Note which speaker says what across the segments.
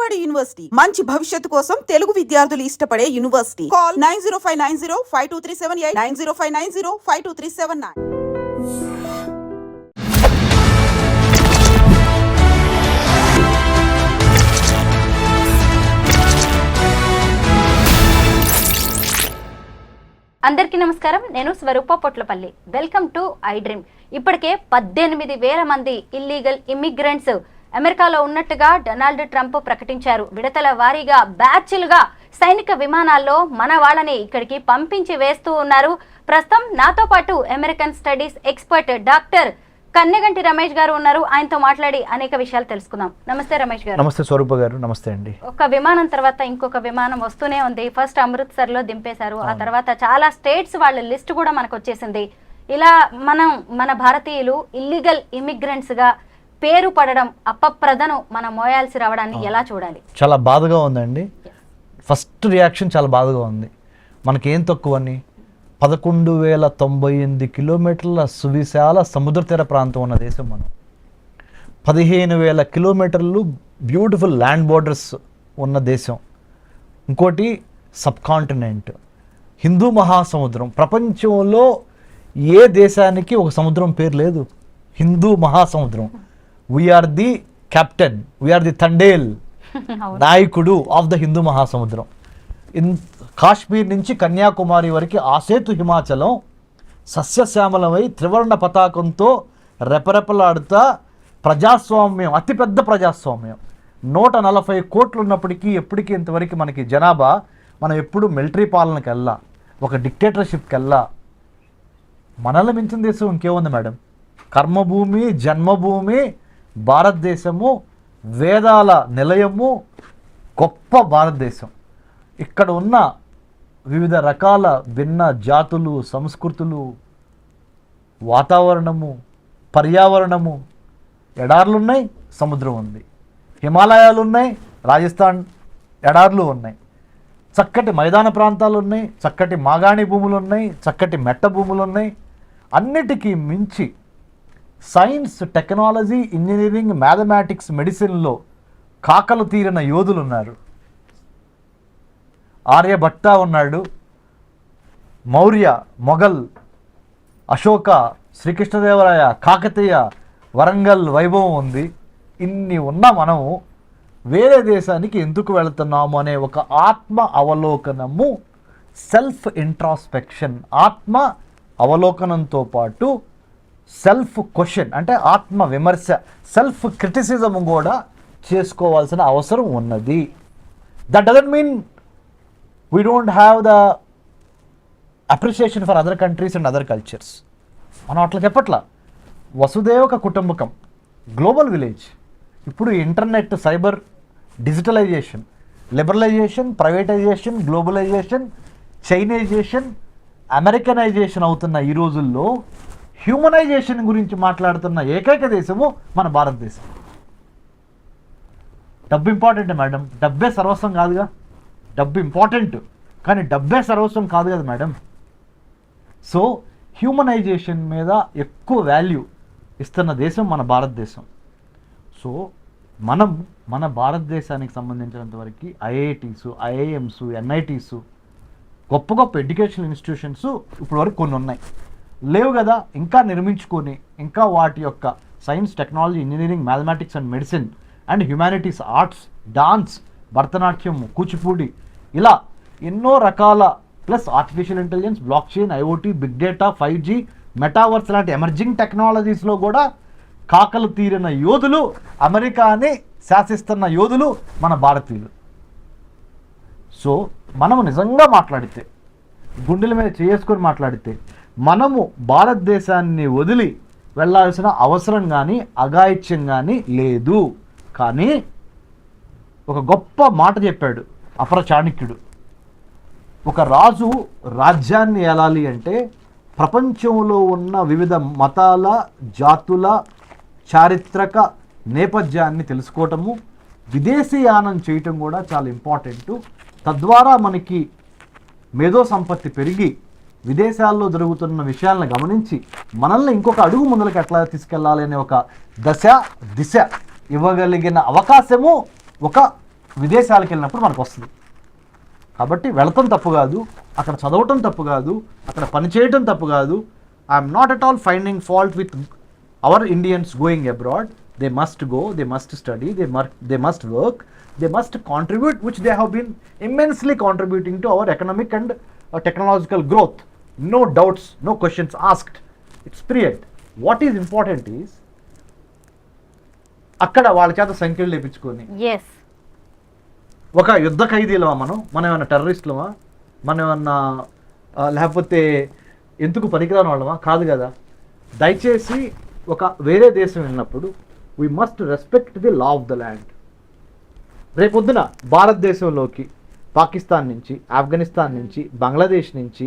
Speaker 1: బాలబడి యూనివర్సిటీ మంచి భవిష్యత్తు కోసం తెలుగు విద్యార్థులు ఇష్టపడే యూనివర్సిటీ. కాల్ 9059052378 9059052379.
Speaker 2: అందరికీ నమస్కారం. నేను Swarupa Potlapalli. Welcome to iDream. ఇప్పటికే 18,000 మంది ఇల్లీగల్ ఇమిగ్రెంట్స్ అమెరికాలో ఉన్నట్టుగా డొనాల్డ్ ట్రంప్ ప్రకటించారు. విడతల వారీగా బ్యాచ్లుగా సైనిక విమానాల్లో మన వాళ్ళని ఇక్కడికి పంపించి వేస్తూ ఉన్నారు. ప్రస్తుతం నాతో పాటు American studies expert doctor Kanneganti Ramesh గారు ఉన్నారు. ఆయనతో మాట్లాడి అనేక విషయాలు తెలుసుకుందాం. నమస్తే రమేష్ గారు.
Speaker 3: నమస్తే స్వరూప గారు. నమస్తే అండి.
Speaker 2: ఒక విమానం తర్వాత ఇంకొక విమానం వస్తూనే ఉంది. ఫస్ట్ అమృత్సర్ లో దింపేశారు. ఆ తర్వాత చాలా స్టేట్స్ వాళ్ళ లిస్ట్ కూడా మనకు వచ్చేసింది. ఇలా మన భారతీయులు ఇల్లీగల్ ఇమిగ్రెంట్స్ గా పేరు పడడం, అపప్రదను మనం మోయాల్సి రావడాన్ని ఎలా చూడాలి?
Speaker 3: చాలా బాధగా ఉందండి. ఫస్ట్ రియాక్షన్ చాలా బాధగా ఉంది. మనకేం తక్కువని 11,098 కిలోమీటర్ల సువిశాల సముద్ర తీర ప్రాంతం ఉన్న దేశం మనం. 15,000 కిలోమీటర్లు బ్యూటిఫుల్ ల్యాండ్ బోర్డర్స్ ఉన్న దేశం. ఇంకోటి సబ్ కాంటినెంట్, హిందూ మహాసముద్రం. ప్రపంచంలో ఏ దేశానికి ఒక సముద్రం పేరు లేదు. హిందూ మహాసముద్రం. We're the captain, we're the Thandel, నాయకుడు ఆఫ్ ద హిందూ మహాసముద్రం. కాశ్మీర్ నుంచి కన్యాకుమారి వరకు ఆసేతు హిమాచలం సస్యశ్యామలమై త్రివర్ణ పతాకంతో రెపరెపలాడుతా ప్రజాస్వామ్యం, అతిపెద్ద ప్రజాస్వామ్యం. 140 కోట్లు ఉన్నప్పటికీ ఎప్పటికీ ఇంతవరకు మనకి జనాభా, మనం ఎప్పుడు మిలిటరీ పాలనకి వెళ్ళా, ఒక డిక్టేటర్షిప్కి వెళ్ళా. మనల్ని మించిన దేశం ఇంకేముంది మేడం? కర్మభూమి, జన్మభూమి భారతదేశము, వేదాల నిలయము, గొప్ప భారతదేశం. ఇక్కడ ఉన్న వివిధ రకాల భిన్న జాతులు, సంస్కృతులు, వాతావరణము, పర్యావరణము. ఎడార్లు ఉన్నాయి, సముద్రం ఉంది, హిమాలయాలు ఉన్నాయి, రాజస్థాన్ ఎడార్లు ఉన్నాయి, చక్కటి మైదాన ప్రాంతాలు ఉన్నాయి, చక్కటి మాగాణి భూములు ఉన్నాయి, చక్కటి మెట్ట భూములు ఉన్నాయి. అన్నిటికీ మించి సైన్స్, టెక్నాలజీ, ఇంజనీరింగ్, మ్యాథమెటిక్స్, మెడిసిన్లో కాకలు తీరిన యోధులు ఉన్నారు. ఆర్యభట్ట ఉన్నాడు, మౌర్య, మొఘల్, అశోక, శ్రీకృష్ణదేవరాయ, కాకతీయ, వరంగల్ వైభవం ఉంది. ఇన్ని ఉన్న మనము వేరే దేశానికి ఎందుకు వెళుతున్నాము అనే ఒక ఆత్మ అవలోకనము, సెల్ఫ్ ఇంట్రాస్పెక్షన్, ఆత్మ అవలోకనంతో పాటు సెల్ఫ్ క్వశ్చన్ అంటే ఆత్మ విమర్శ, సెల్ఫ్ క్రిటిసిజం కూడా చేసుకోవాల్సిన అవసరం ఉన్నది. That doesn't mean we don't have the appreciation for other countries and other cultures. మనం అట్లా చెప్పట్లా. వసుదేవక కుటుంబకం, గ్లోబల్ విలేజ్. ఇప్పుడు internet, cyber, digitalisation, liberalisation, privatisation, globalisation, Chinaisation, Americanisation అవుతున్న ఈ రోజుల్లో హ్యూమనైజేషన్ గురించి మాట్లాడుతున్న ఏకైక దేశము మన భారతదేశం. డబ్బు ఇంపార్టెంట్ మేడం, డబ్బే సర్వస్వం కాదుగా. డబ్బు ఇంపార్టెంట్, కానీ డబ్బే సర్వస్వం కాదు కదా మేడం. సో హ్యూమనైజేషన్ మీద ఎక్కువ వాల్యూ ఇస్తున్న దేశం మన భారతదేశం. సో మన భారతదేశానికి సంబంధించినంతవరకు ఐఐటీస్, ఐఐఎమ్స్, ఎన్ఐటీస్, గొప్ప గొప్ప ఎడ్యుకేషనల్ ఇన్స్టిట్యూషన్స్ ఇప్పుడు వరకు కొన్ని ఉన్నాయి. లేవు కదా, ఇంకా నిర్మించుకొని, ఇంకా వాటి యొక్క science, technology, engineering, mathematics and medicine and humanities, arts, dance, Bharatanatyam, Kuchipudi, ఇలా ఎన్నో రకాల, plus artificial intelligence, blockchain, IoT, big data, 5G, metaverse లాంటి ఎమర్జింగ్ టెక్నాలజీస్లో కూడా కాకలు తీరిన యోధులు, అమెరికాని శాసిస్తున్న యోధులు మన భారతీయులు. సో మనము నిజంగా మాట్లాడితే, గుండెల మీద చేసుకొని మాట్లాడితే, మనము భారతదేశాన్ని వదిలి వెళ్ళాల్సిన అవసరం కానీ అఘాయిత్యం కానీ లేదు. కానీ ఒక గొప్ప మాట చెప్పాడు అపర చాణక్యుడు. ఒక రాజు రాజ్యాన్ని ఏలాలి అంటే ప్రపంచంలో ఉన్న వివిధ మతాల, జాతుల చారిత్రక నేపథ్యాన్ని తెలుసుకోవటము, విదేశీయానం చేయటం కూడా చాలా ఇంపార్టెంట్. తద్వారా మనకి మేధో సంపత్తి పెరిగి విదేశాల్లో జరుగుతున్న విషయాలను గమనించి మనల్ని ఇంకొక అడుగు ముందులకు ఎట్లా తీసుకెళ్లాలి అనే ఒక దిశ ఇవ్వగలిగిన అవకాశము ఒక విదేశాలకు వెళ్ళినప్పుడు మనకు వస్తుంది. కాబట్టి వెళతం తప్పు కాదు, అక్కడ చదవటం తప్పు కాదు, అక్కడ పనిచేయటం తప్పు కాదు. I'm not at all finding fault with our Indians going abroad. They must go, they must study, they must work, they must contribute, which they have been immensely contributing to our economic and technological growth. No doubts, no questions asked. It's period. What is important is అక్కడ వాళ్ళ చేత సంఖ్యలు లేపించుకొని ఒక యుద్ధ ఖైదీలమా మనం ఏమన్నా టెర్రరిస్టులమా, మనం ఏమన్నా లేకపోతే ఎందుకు పనికిరాని వాళ్ళమా? కాదు కదా. దయచేసి ఒక వేరే దేశం వెళ్ళినప్పుడు we must respect the law of the land. రేపొద్దున భారతదేశంలోకి పాకిస్తాన్ నుంచి, ఆఫ్ఘనిస్తాన్ నుంచి, బంగ్లాదేశ్ నుంచి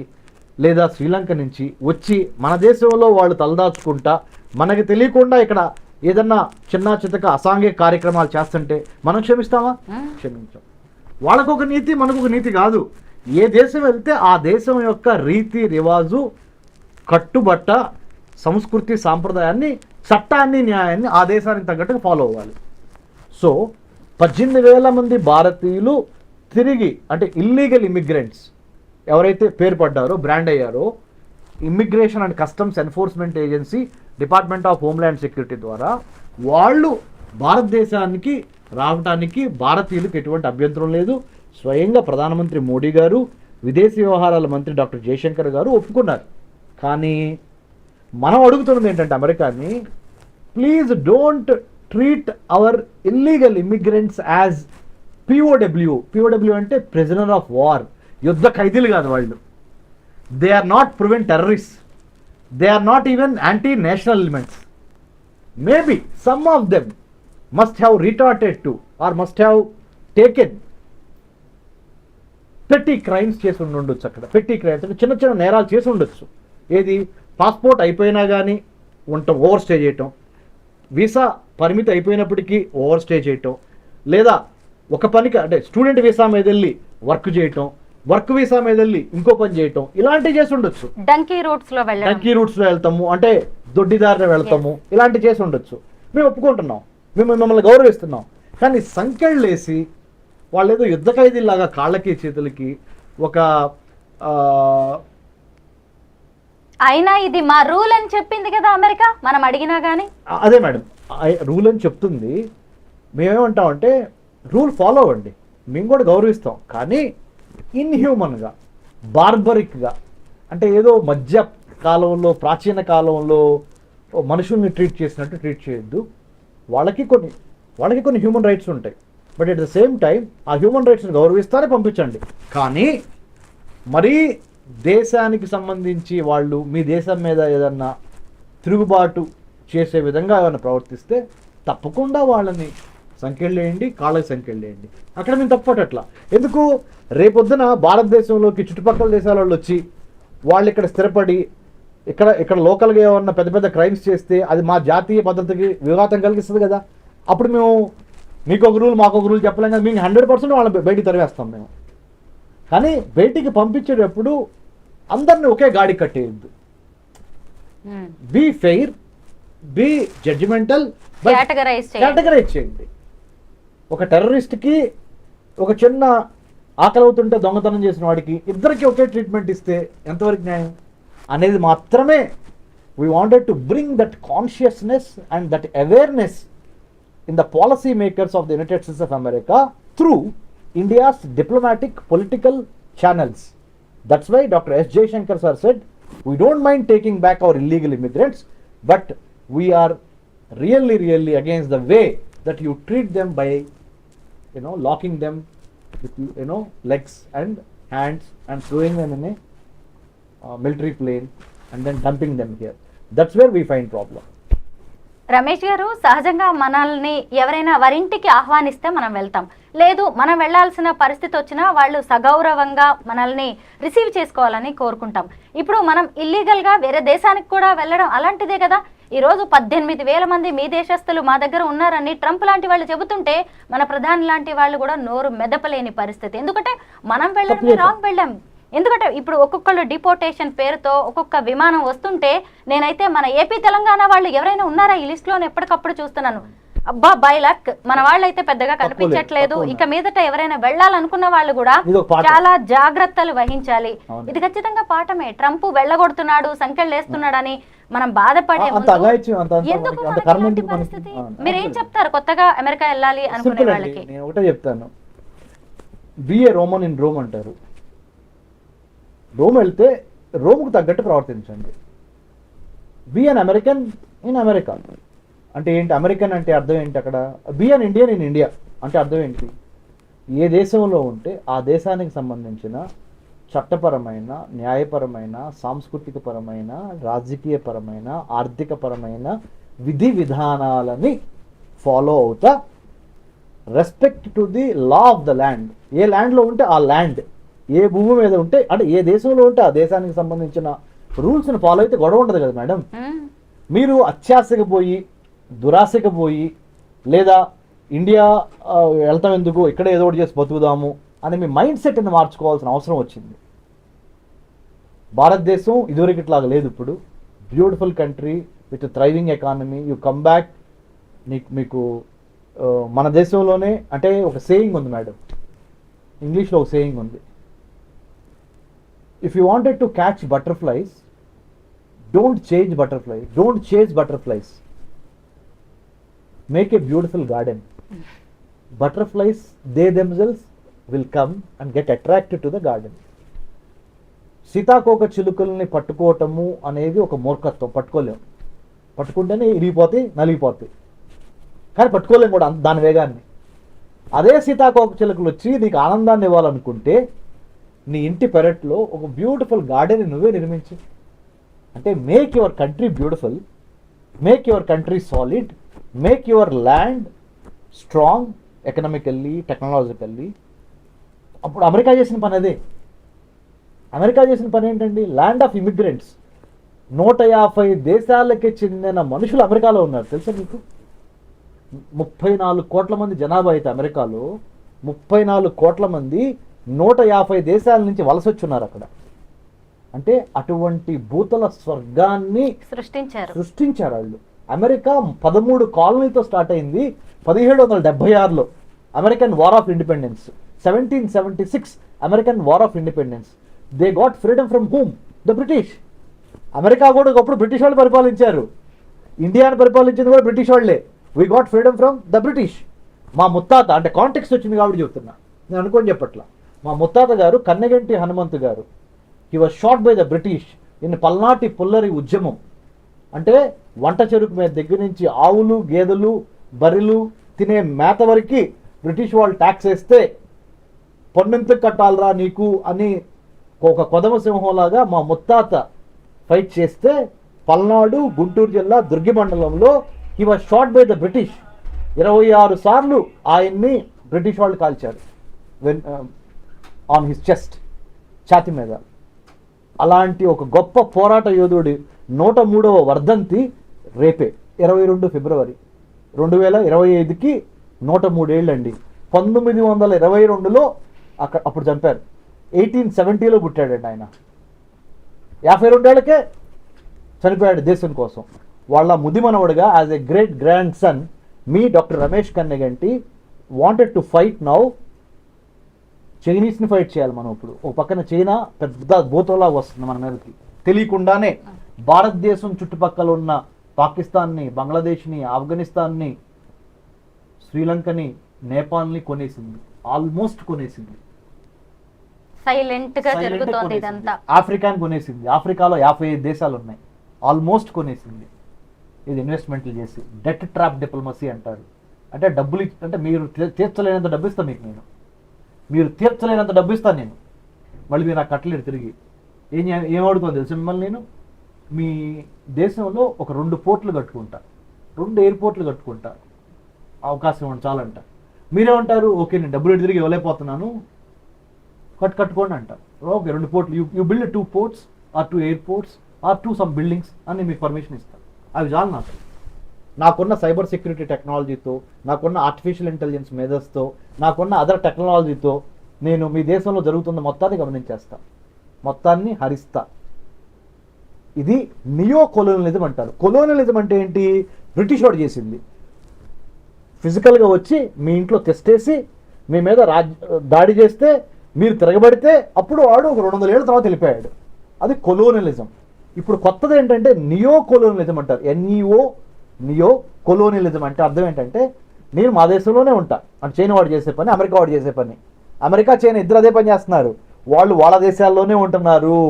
Speaker 3: లేదా శ్రీలంక నుంచి వచ్చి మన దేశంలో వాళ్ళు తలదాచుకుంటా మనకి తెలియకుండా ఇక్కడ ఏదన్నా చిన్న చితక అసాంఘిక కార్యక్రమాలు చేస్తుంటే మనం క్షమిస్తామా? క్షమించాం. వాళ్ళకొక నీతి, మనకొక నీతి కాదు. ఏ దేశం వెళ్తే ఆ దేశం యొక్క రీతి రివాజు, కట్టుబట్ట, సంస్కృతి, సాంప్రదాయాన్ని, చట్టాన్ని, న్యాయాన్ని ఆ దేశానికి తగ్గట్టుగా ఫాలో అవ్వాలి. సో 18,000 మంది భారతీయులు తిరిగి, అంటే ఇల్లీగల్ ఇమిగ్రెంట్స్ ఎవరైతే పేరు పడ్డారో, బ్రాండ్ అయ్యారో, immigration and customs enforcement agency, department of homeland security ద్వారా వాళ్ళు భారతదేశానికి రావడానికి భారతీయులకు ఎటువంటి అభ్యంతరం లేదు. స్వయంగా ప్రధానమంత్రి మోడీ గారు, విదేశీ వ్యవహారాల మంత్రి డాక్టర్ జయశంకర్ గారు ఒప్పుకున్నారు. కానీ మనం అడుగుతున్నది ఏంటంటే అమెరికాని, please don't treat our illegal immigrants as POW. POW అంటే prisoner of war. యుద్ధ ఖైదీలు కాదు వాళ్ళు. They are not proven terrorists. They are not even anti-national elements. Maybe some of them must have retorted to or must have taken petty crimes చేసి ఉండొచ్చు. అక్కడ petty crimes అంటే చిన్న చిన్న నేరాలు చేసి ఉండొచ్చు. ఏది, పాస్పోర్ట్ అయిపోయినా కానీ ఓవర్ స్టే చేయటం, వీసా పరిమితి అయిపోయినప్పటికీ ఓవర్ స్టే చేయటం, లేదా ఒక పనికి అంటే స్టూడెంట్ వీసా మీద వెళ్ళి వర్క్ చేయటం, వర్క్ వీసా మీద వెళ్ళి ఇంకో పని చేయటం, ఇలాంటివి చేసి ఉండొచ్చు.
Speaker 2: డంకీ రూట్స్ లో
Speaker 3: వెళ్తాము అంటే దొడ్డిదారిన వెళ్తాము, ఇలాంటివి చేసి ఉండొచ్చు. మేము ఒప్పుకుంటున్నాం, మేము మిమ్మల్ని గౌరవిస్తున్నాం. కానీ సంఖ్యలు వేసి వాళ్ళు ఏదో యుద్ధ ఖైదీలాగా కాళ్ళకి చేతులకి ఒక
Speaker 2: అయినా ఇది మా రూల్ అని చెప్పింది కదా అమెరికా, మనం అడిగినా కానీ.
Speaker 3: అదే మేడం, రూల్ అని చెప్తుంది. మేమేమంటామంటే రూల్ ఫాలో అవ్వండి, మేము కూడా గౌరవిస్తాం. కానీ ఇన్హ్యూమన్గా, బార్బరిక్గా, అంటే ఏదో మధ్య కాలంలో, ప్రాచీన కాలంలో మనుషుల్ని ట్రీట్ చేసినట్టు ట్రీట్ చేయొద్దు. వాళ్ళకి కొన్ని హ్యూమన్ రైట్స్ ఉంటాయి. But at the same time ఆ హ్యూమన్ రైట్స్ని గౌరవిస్తారే పంపించండి. కానీ మరీ దేశానికి సంబంధించి వాళ్ళు మీ దేశం మీద ఏదన్నా తిరుగుబాటు చేసే విధంగా ఏమైనా ప్రవర్తిస్తే తప్పకుండా వాళ్ళని సంఖ్యలేయండి, కాళ్ళకి సంఖ్యలేయండి. అక్కడ మేము తప్పటట్లా. ఎందుకు, రేపొద్దున భారతదేశంలోకి చుట్టుపక్కల దేశాల వాళ్ళు వచ్చి వాళ్ళు ఇక్కడ స్థిరపడి ఇక్కడ లోకల్గా ఏమన్నా పెద్ద పెద్ద క్రైమ్స్ చేస్తే అది మా జాతీయ పద్ధతికి విఘాతం కలిగిస్తుంది కదా. అప్పుడు మేము మీకు ఒక రూల్, మాకు ఒక రూల్ చెప్పలేం కదా. మేము 100% వాళ్ళని బయటికి తరివేస్తాం మేము. కానీ బయటికి పంపించేటప్పుడు అందరిని ఒకే గాడి కట్టేయద్దు. Be fair, be judgemental, categorise చేయండి. ఒక టెర్రరిస్ట్కి, ఒక చిన్న ఆకలవుతుంటే దొంగతనం చేసిన వాడికి ఇద్దరికి ఒకే ట్రీట్మెంట్ ఇస్తే ఎంతవరకు న్యాయం అనేది మాత్రమే we wanted to bring that consciousness and that awareness in the policy makers of the United States of America through India's diplomatic political channels. That's why Dr. S. Jaishankar sir said, we don't mind taking back our illegal immigrants, but we are really against the way that you treat them by, locking them with, legs and hands and throwing them in a military plane and then dumping them here. That's where we find problem.
Speaker 2: Ramesh గారు, సహజంగా మనల్ని ఎవరైనా వారింటికి ఆహ్వానిస్తే మనం వెళ్తాం. లేదు, మనం వెళ్లాల్సిన పరిస్థితి వచ్చినా వాళ్ళు సగౌరవంగా మనల్ని రిసీవ్ చేసుకోవాలని కోరుకుంటాం. ఇప్పుడు మనం ఇల్లీగల్గా వేరే దేశానికి కూడా వెళ్ళడం అలాంటిదే కదా. ఈరోజు 18,000 మంది మీ దేశస్తులు మా దగ్గర ఉన్నారని ట్రంప్ లాంటి వాళ్ళు చెబుతుంటే మన ప్రధాని లాంటి వాళ్ళు కూడా నోరు మెదపలేని పరిస్థితి. ఎందుకంటే మనం వెళ్ళాం. ఎందుకంటే ఇప్పుడు ఒక్కొక్కళ్ళు డిపోర్టేషన్ పేరుతో ఒక్కొక్క విమానం వస్తుంటే నేనైతే మన ఏపీ తెలంగాణ వాళ్ళు ఎవరైనా ఉన్నారా ఈ లిస్టులో ఎప్పటికప్పుడు చూస్తున్నాను. అబ్బా బై లక్ మన వాళ్ళైతే పెద్దగా కనిపించట్లేదు.
Speaker 3: తక్కువ
Speaker 2: ఇక మీదట ఎవరైనా వెళ్ళాలనుకున్న వాళ్ళు కూడా
Speaker 3: ఇది ఒక పాఠం.
Speaker 2: చాలా జాగ్రత్తలు వహించాలి.
Speaker 3: అవును.
Speaker 2: ఇది ఖచ్చితంగా పాఠమే. ట్రంప్ వెళ్ళగొడుతున్నాడు, సంఖ్యలు వేస్తున్నాడని మనం బాధపడే
Speaker 3: అంత
Speaker 2: ముందు
Speaker 3: అగాయిత్యం, అంత
Speaker 2: ఎందుకు
Speaker 3: అంత
Speaker 2: మనకి
Speaker 3: కర్మ
Speaker 2: ఇలాంటి
Speaker 3: ఎందుకు మనకి?
Speaker 2: పరిస్థితి?
Speaker 3: అవును.
Speaker 2: మీరేం చెప్తారు కొత్తగా అమెరికా వెళ్ళాలి అనుకునే
Speaker 3: సింపుల్ అండి,
Speaker 2: వాళ్ళకి?
Speaker 3: నేను ఒకటే చెప్తాను, be a Roman in Rome అంటారు. రోమ్ వెళ్తే రోమ్కు తగ్గట్టు ప్రవర్తించండి. Be an American in America అంటే ఏంటి? అమెరికన్ అంటే అర్థం ఏంటి అక్కడ? Be an Indian in India అంటే అర్థం ఏంటి? ఏ దేశంలో ఉంటే ఆ దేశానికి సంబంధించిన చట్టపరమైన, న్యాయపరమైన, సాంస్కృతికపరమైన, రాజకీయపరమైన, ఆర్థికపరమైన విధి విధానాలని ఫాలో అవుతా respect to the law of the land. ఏ ల్యాండ్లో ఉంటే ఆ ల్యాండ్, ఏ భూమి మీద ఉంటే అంటే ఏ దేశంలో ఉంటే ఆ దేశానికి సంబంధించిన రూల్స్ని ఫాలో అయితే గొడవ ఉండదు కదా మేడం. మీరు అత్యాశకు పోయి, దురాశకు పోయి, లేదా ఇండియా వెళ్తాం ఎందుకు, ఇక్కడ ఏదో ఒకటి చేసి బతుకుదాము అని మీ మైండ్ సెట్ని మార్చుకోవాల్సిన అవసరం వచ్చింది. భారతదేశం ఇదివరకు ఇట్లాగా లేదు. ఇప్పుడు beautiful country with thriving economy. You come back, మీకు మన దేశంలోనే అంటే ఒక సేయింగ్ ఉంది మేడం, ఇంగ్లీష్లో ఒక సేయింగ్ ఉంది, if you wanted to catch butterflies don't change butterflies, don't chase butterflies, make a beautiful garden. Butterflies, they themselves will come and get attracted to the garden. సీతాకోక చిలుకల్ని పట్టుకోవటము అనేది ఒక మూర్ఖత్వం. పట్టుకోలేం, పట్టుకుంటేనే ఇరిగిపోతాయి, నలిగిపోతాయి, కానీ పట్టుకోలేం కూడా దాని వేగాన్ని. అదే సీతాకోక చిలుకలు వచ్చి నీకు ఆనందాన్ని ఇవ్వాలనుకుంటే నీ ఇంటి పెరట్లో ఒక బ్యూటిఫుల్ గార్డెన్ నువ్వే నిర్మించు. అంటే make your country beautiful, make your country solid, make your land strong economically, technologically. అప్పుడు అమెరికా చేసిన పని అదే. అమెరికా చేసిన పని ఏంటండి? Land of immigrants. 150 దేశాలకి చెందిన మనుషులు అమెరికాలో ఉన్నారు, తెలుసా మీకు? 34 కోట్ల మంది జనాభా అయితే అమెరికాలో 34 కోట్ల మంది 150 దేశాల నుంచి వలస వచ్చున్నారు అక్కడ. అంటే అటువంటి భూతల స్వర్గాన్ని సృష్టించారు వాళ్ళు. అమెరికా 13 కాలనీతో స్టార్ట్ అయింది 1776లో, American war of independence. 1776 American war of independence. They got freedom from whom? The British. America కూడా ఒకప్పుడు బ్రిటిష్ వాళ్ళు పరిపాలించారు, ఇండియాని పరిపాలించింది కూడా బ్రిటిష్ వాళ్ళే. We got freedom from the British. మా ముత్తాత, అంటే కాంటెక్స్ట్ వచ్చింది కాబట్టి చెప్తున్నా, నేను అనుకోని చెప్పట్లా. మా ముత్తాత గారు కన్నెగంటి హనుమంతు గారు, he was shot by the British in పల్నాటి పుల్లరి ఉద్యమం. అంటే వంట చెరుకు మీద దగ్గర నుంచి ఆవులు, గేదెలు, బర్రెలు తినే మేత వరకు బ్రిటిష్ వాళ్ళు ట్యాక్స్ వేస్తే పన్నెంతకు కట్టాలరా నీకు అని ఒక కొదమ సింహంలాగా మా ముత్తాత ఫైట్ చేస్తే పల్నాడు, గుంటూరు జిల్లా దుర్గి మండలంలో he was shot by the British. 26 సార్లు ఆయన్ని బ్రిటిష్ వాళ్ళు కాల్చారు ఆన్ హిస్ చెస్ట్, ఛాతి మీద. అలాంటి ఒక గొప్ప పోరాట యోధుడి 103వ వర్ధంతి రేపే 22 ఫిబ్రవరి 2025కి 103 ఏళ్ళండి. 1922లో అప్పుడు చంపారు. 1870లో పుట్టాడండి ఆయన. 52 ఏళ్ళకే చనిపోయాడు దేశం కోసం. వాళ్ళ ముదిమనవడుగా as a great grandson me doctor Ramesh Kanneganti wanted to fight now. చైనీస్ని ఫైట్ చేయాలి మనం ఇప్పుడు. ఒక పక్కన చైనా పెద్ద భూతంలాగా వస్తుంది మన మీదకి తెలియకుండానే. భారతదేశం చుట్టుపక్కల ఉన్న పాకిస్తాన్ని, బంగ్లాదేశ్ని, ఆఫ్ఘనిస్తాన్ని, శ్రీలంకని, నేపాల్ని కొనేసింది, ఆల్మోస్ట్ కొనేసింది.
Speaker 2: సైలెంట్ గా జరుగుతోంది ఇదంతా.
Speaker 3: ఆఫ్రికాని కొనేసింది, ఆఫ్రికాలో 55 దేశాలు ఉన్నాయి, ఆల్మోస్ట్ కొనేసింది. ఇది ఇన్వెస్ట్మెంట్లు చేసి డెట్ ట్రాప్ డిప్లొమసీ అంటారు. అంటే డబ్బులు అంటే మీరు తీర్చలేనంత డబ్బు ఇస్తాను మీకు, నేను మీరు తీర్చలేనంత డబ్బు ఇస్తాను నేను, మళ్ళీ మీరు నాకు కట్టలేరు తిరిగి. ఏమడుగుతుంది తెలుసు మిమ్మల్ని నేను? మీ దేశంలో ఒక 2 పోర్ట్లు కట్టుకుంటా, 2 ఎయిర్పోర్ట్లు కట్టుకుంటా, అవకాశం ఇవ్వండి చాలంట. మీరేమంటారు? ఓకే నేను డబ్బులు తిరిగి ఇవ్వలేకపోతున్నాను, కట్టుకోండి అంటారు. ఓకే 2 పోర్ట్లు, you build 2 ports or 2 airports or 2 some buildings అని మీకు పర్మిషన్ ఇస్తారు. అవి చాలు నాకు. నాకున్న సైబర్ సెక్యూరిటీ టెక్నాలజీతో, నాకున్న ఆర్టిఫిషియల్ ఇంటెలిజెన్స్ మేధస్తో, నాకున్న అదర్ టెక్నాలజీతో నేను మీ దేశంలో జరుగుతున్న మొత్తాన్ని గమనించేస్తా, మొత్తాన్ని హరిస్తా. ఇది నియో కొలోనియలిజం అంటారు. కొలోనియలిజం అంటే ఏంటి? బ్రిటిష్ వాడు చేసింది. ఫిజికల్గా వచ్చి మీ ఇంట్లో తెస్టేసి మీ మీద దాడి చేస్తే మీరు తిరగబడితే అప్పుడు వాడు ఒక 200 ఏళ్ళ తర్వాత వెళ్ళిపోయాడు. అది కొలోనియలిజం. ఇప్పుడు కొత్తది ఏంటంటే నియో కొలోనియలిజం అంటారు. నియో కొలోనియలిజం అంటే అర్థం ఏంటంటే నేను మా దేశంలోనే ఉంటా అంటే చైనా వాడు చేసే పని, అమెరికా వాడు చేసే పని, అమెరికా చైనా ఇద్దరు అదే పని చేస్తున్నారు, వాళ్ళు వాళ్ళ దేశాల్లోనే ఉంటున్నారు.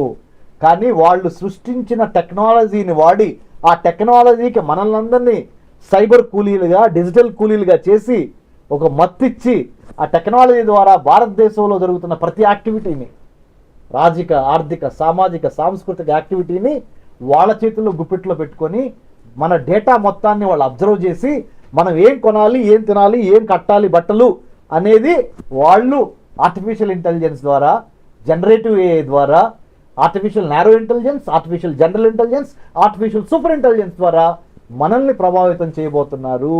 Speaker 3: కానీ వాళ్ళు సృష్టించిన టెక్నాలజీని వాడి ఆ టెక్నాలజీకి మనల్ని సైబర్ కూలీలుగా, డిజిటల్ కూలీలుగా చేసి ఒక మత్తిచ్చి ఆ టెక్నాలజీ ద్వారా భారతదేశంలో జరుగుతున్న ప్రతి యాక్టివిటీని, రాజకీయ, ఆర్థిక, సామాజిక, సాంస్కృతిక యాక్టివిటీని వాళ్ళ చేతుల్లో గుప్పిట్లో పెట్టుకొని మన డేటా మొత్తాన్ని వాళ్ళు అబ్జర్వ్ చేసి మనం ఏం కొనాలి, ఏం తినాలి, ఏం కట్టాలి బట్టలు అనేది వాళ్ళు ఆర్టిఫిషియల్ ఇంటెలిజెన్స్ ద్వారా, జనరేటివ్ ఏఐ ద్వారా, artificial narrow intelligence, artificial general intelligence, artificial super intelligence ద్వారా మనల్ని ప్రభావితం చేయబోతున్నారు.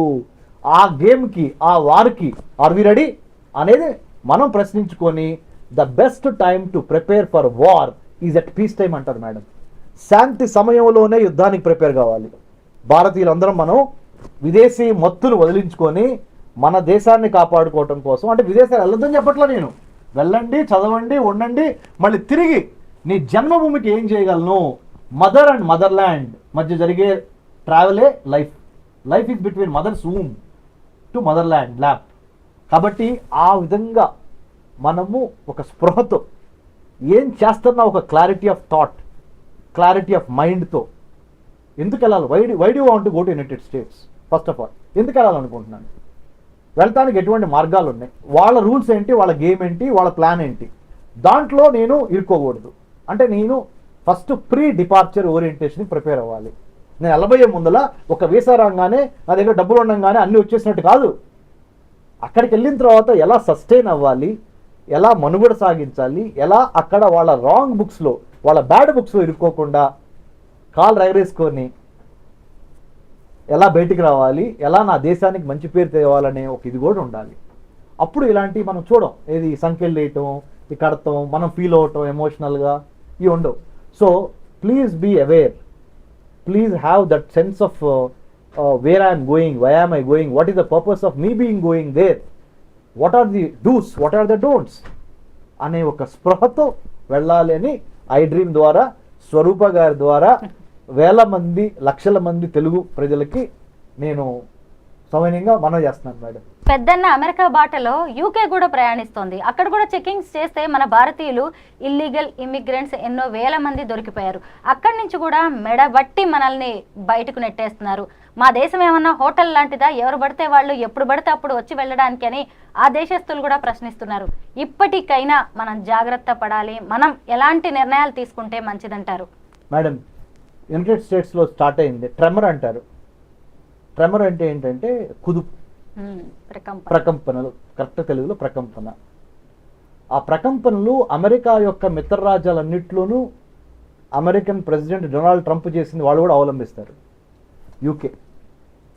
Speaker 3: ఆ గేమ్కి, ఆ వారికి ఆర్ వి రెడీ అనేది మనం ప్రశ్నించుకొని the best time to prepare for war is at peace time అంటారు మేడం. శాంతి సమయంలోనే యుద్ధానికి ప్రిపేర్ కావాలి. భారతీయులందరం మనం విదేశీ మత్తును వదిలించుకొని మన దేశాన్ని కాపాడుకోవటం కోసం, అంటే విదేశాలు వెళ్ళొద్దని చెప్పట్లా నేను, వెళ్ళండి, చదవండి, ఉండండి, మళ్ళీ తిరిగి నీ జన్మభూమికి ఏం చేయగలను, మదర్ అండ్ మదర్ల్యాండ్ మధ్య జరిగే ట్రావెలే life. Life is between mother's womb to motherland lap. కాబట్టి ఆ విధంగా మనము ఒక స్పృహతో ఏం చేస్తున్నా ఒక clarity of thought, clarity of మైండ్తో ఎందుకు వెళ్ళాలి, why do want to go to United States, first of all ఎందుకు వెళ్ళాలనుకుంటున్నాను, వెళ్తానికి ఎటువంటి మార్గాలు ఉన్నాయి, వాళ్ళ రూల్స్ ఏంటి, వాళ్ళ గేమ్ ఏంటి, వాళ్ళ ప్లాన్ ఏంటి, దాంట్లో నేను ఇరుక్కోకూడదు. అంటే నేను ఫస్ట్ ప్రీ డిపార్చర్ ఓరియంటేషన్కి ప్రిపేర్ అవ్వాలి. నేను వెళ్ళబోయే ముందల ఒక వీసా రాగానే నా దగ్గర డబ్బులు ఉండగానే అన్నీ వచ్చేసినట్టు కాదు. అక్కడికి వెళ్ళిన తర్వాత ఎలా సస్టైన్ అవ్వాలి, ఎలా మనుగడ సాగించాలి, ఎలా అక్కడ వాళ్ళ రాంగ్ బుక్స్లో, వాళ్ళ బ్యాడ్ బుక్స్లో ఇరుక్కోకుండా కాలు రగరేసుకొని ఎలా బయటికి రావాలి, ఎలా నా దేశానికి మంచి పేరు తేవాలనే ఒక ఇది కూడా ఉండాలి. అప్పుడు ఇలాంటివి మనం చూడం, ఏది సంఖ్యలు వేయటం, ఈ కడతాం, మనం ఫీల్ అవటం ఎమోషనల్గా ఇవి ఉండవు. So please be aware, please have that sense of where I'm going, why am I going, what is the purpose of me being going there, what are the dos, what are the don'ts అనే ఒక స్పృహతో వెళ్ళాలి అని I dream ద్వారా, స్వరూప గారి ద్వారా వేల మంది, లక్షల మంది తెలుగు ప్రజలకి నేను సౌమ్యంగా మనవి చేస్తున్నాను మేడం.
Speaker 2: పెద్దన్న అమెరికా బాటలో యూకే కూడా ప్రయాణిస్తోంది. అక్కడ కూడా చెకింగ్స్ చేస్తే మన భారతీయులు ఇల్లీగల్ ఇమిగ్రెంట్స్ ఎన్నో వేల మంది దొరికిపోయారు. అక్కడి నుంచి కూడా మెడబట్టి మనల్ని బయటకు నెట్టేస్తున్నారు. మా దేశం ఏమన్నా హోటల్ లాంటిదా, ఎవరు పడితే వాళ్ళు ఎప్పుడు పడితే అప్పుడు వచ్చి వెళ్ళడానికి అని ఆ దేశస్తులు కూడా ప్రశ్నిస్తున్నారు. ఇప్పటికైనా మనం జాగ్రత్త పడాలి. మనం ఎలాంటి నిర్ణయాలు తీసుకుంటే మంచిదంటారు
Speaker 3: మేడం? యునైటెడ్ స్టేట్స్లో స్టార్ట్ అయింది ట్రెమర్ అంటారు. ట్రెమర్ అంటే ఏంటంటే కుదుపు, ప్రకంపనలు, కరెక్ట్ తెలుగులో ప్రకంపన. ఆ ప్రకంపనలు అమెరికా యొక్క మిత్ర రాజ్యాలన్నింటిలోనూ అమెరికన్ ప్రెసిడెంట్ డొనాల్డ్ ట్రంప్ చేసింది వాళ్ళు కూడా అవలంబిస్తారు. UK,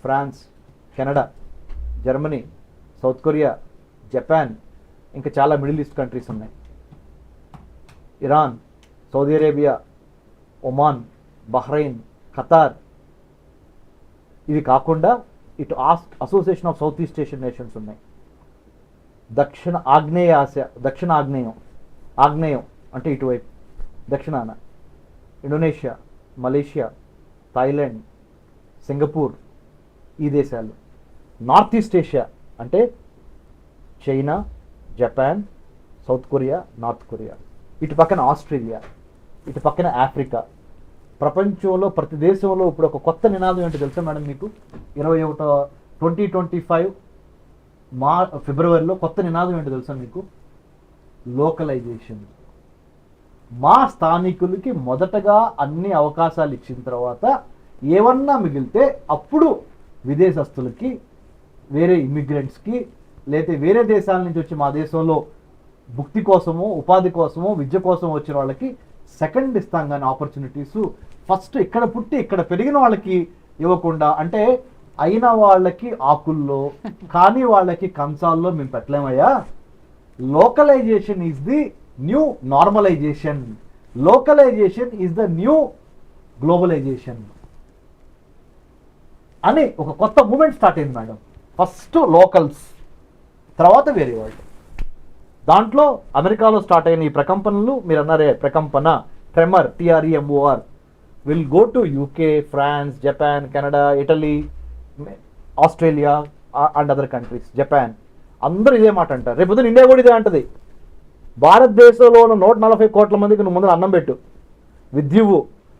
Speaker 3: France, Canada, Germany, South Korea, Japan, ఇంకా చాలా మిడిల్ ఈస్ట్ కంట్రీస్ ఉన్నాయి, Iran, Saudi Arabia, Oman, Bahrain, Qatar. ఇవి కాకుండా ఇటు Association of South East Asian Nations ఉన్నాయి. దక్షిణ ఆగ్నేయ ఆసియా, దక్షిణ ఆగ్నేయం అంటే ఇటువైపు దక్షిణాన ఇండోనేషియా, మలేషియా, థాయిలాండ్, సింగపూర్, ఈ దేశాలు. నార్త్ ఈస్ట్ ఏషియా అంటే China, Japan, south Korea, north Korea. ఇటు పక్కన ఆస్ట్రేలియా, ఇటు పక్కన ఆఫ్రికా. ప్రపంచంలో ప్రతి దేశంలో ఇప్పుడు ఒక కొత్త నినాదం ఏంటో తెలుసా మేడం మీకు? 2025 ఫిబ్రవరిలో కొత్త నినాదం ఏంటో తెలుసా మీకు? లోకలైజేషన్. మా స్థానికులకి మొదటగా అన్ని అవకాశాలు ఇచ్చిన తర్వాత ఏమన్నా మిగిలితే అప్పుడు విదేశస్తులకి, వేరే ఇమిగ్రెంట్స్కి, లేకపోతే వేరే దేశాల నుంచి వచ్చి మా దేశంలో భుక్తి కోసమో, ఉపాధి కోసమో, విద్య కోసం వచ్చిన వాళ్ళకి సెకండ్ ఇస్తాం. కానీ ఆపర్చునిటీస్ ఫస్ట్ ఇక్కడ పుట్టి ఇక్కడ పెరిగిన వాళ్ళకి ఇవ్వకుండా, అంటే అయిన వాళ్ళకి ఆకుల్లో కానీ వాళ్ళకి కంచాల్లో మేము పెట్టలేమయ్యా. Localisation is the new normalisation, localisation is the new globalisation అని ఒక కొత్త మూమెంట్ స్టార్ట్ అయింది మేడం. ఫస్ట్ లోకల్స్, తర్వాత వేరే వాళ్ళు. దాంట్లో అమెరికాలో స్టార్ట్ అయిన ఈ ప్రకంపనలు, మీరు అన్నారే ప్రకంపన, tremor, TREMOR, will go to UK, France, Japan, Canada, Italy, Australia and other countries, Japan. అందరూ ఇదే మాట అంటారు. రేపు పొద్దున ఇండియా కూడా ఇదే అంటది. భారతదేశంలో ఉన్న 140 కోట్ల మందికి నువ్వు ముందు అన్నం పెట్టు, విద్య ఇవ్వు,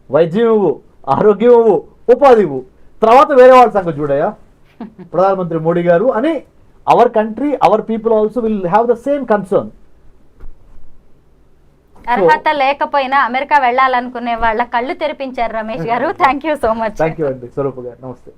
Speaker 3: వైద్యం ఇవ్వు, ఆరోగ్యం ఇవ్వు, ఉపాధి ఇవ్వు, తర్వాత వేరే వాళ్ళ సంగతి చూడయా ప్రధానమంత్రి మోడీ గారు అని. Our country, our people also will have the same concern.
Speaker 2: అర్హత లేకపోయినా అమెరికా వెళ్ళాలనుకునే వాళ్ళ కళ్ళు తెరిపించారు రమేష్ గారు. Thank you so much.
Speaker 3: Thank you అండి స్వరూప్ గారు. నమస్తే.